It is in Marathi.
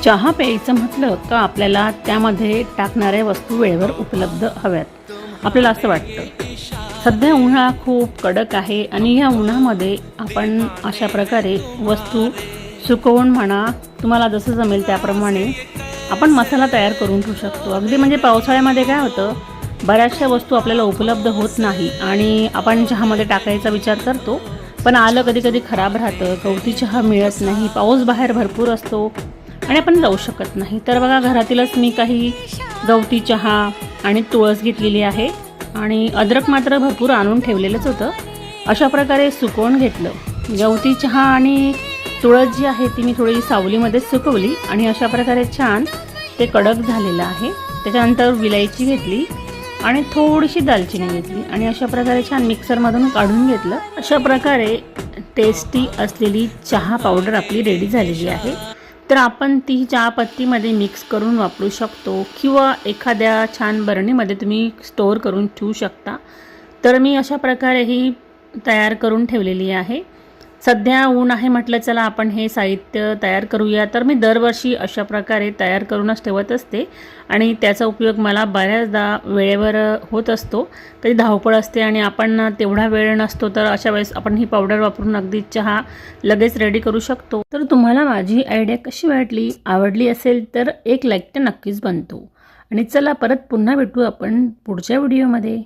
चहा प्यायचं म्हटलं का आपल्याला त्यामध्ये टाकणाऱ्या वस्तू वेळेवर उपलब्ध हव्यात, आपल्याला असं वाटतं। सध्या उन्हाळा खूप कडक आहे आणि या उन्हामध्ये आपण अशा प्रकारे वस्तू सुकवून म्हणा, तुम्हाला जसं जमेल त्याप्रमाणे आपण मसाला तयार करून ठेवू शकतो। अगदी म्हणजे पावसाळ्यामध्ये काय होतं, बऱ्याचशा वस्तू आपल्याला उपलब्ध होत नाही आणि आपण चहामध्ये टाकायचा विचार करतो, पण आलं कधी कधी खराब राहतं, गवती चहा मिळत नाही, पाऊस बाहेर भरपूर असतो आणि आपण जाऊ शकत नाही। तर बघा, घरातीलच मी काही गवती चहा आणि तुळस घेतलेली आहे आणि अद्रक मात्र भरपूर आणून ठेवलेलंच होतं। अशा प्रकारे सुकवून घेतलं। गवती चहा आणि तुळस जी आहे ती मी थोडी सावलीमध्ये सुकवली आणि अशा प्रकारे छान ते कडक झालेलं आहे। त्याच्यानंतर विलायची घेतली आणि थोडीशी दालचिनी घेतली आणि अशा प्रकारे छान मिक्सरमधून काढून घेतलं। अशा प्रकारे टेस्टी असलेली चहा पावडर आपली रेडी झालेली आहे। तर आपण ती चहापत्तीमध्ये मिक्स करून वापरू शकतो किंवा एखाद्या छान बरणीमध्ये तुम्ही स्टोअर करून ठेवू शकता। तर मी अशा प्रकारे ही तयार करून ठेवलेली आहे। सध्या ऊन आहे म्हटलं, चला आपण हे साहित्य तयार करूया। तर मी दरवर्षी अशा प्रकारे तयार करूनच ठेवत असते आणि त्याचा उपयोग मला बऱ्याचदा वेळेवर होत असतो। कधी धावपळ असते आणि आपण तेवढा वेळ नसतो, तर अशा वेळेस आपण ही पावडर वापरून अगदी चहा लगेच रेडी करू शकतो। तर तुम्हाला माझी आयडिया कशी वाटली, आवडली असेल तर एक लाईक तर नक्कीच बनतो। आणि चला परत पुन्हा भेटू आपण पुढच्या व्हिडिओमध्ये।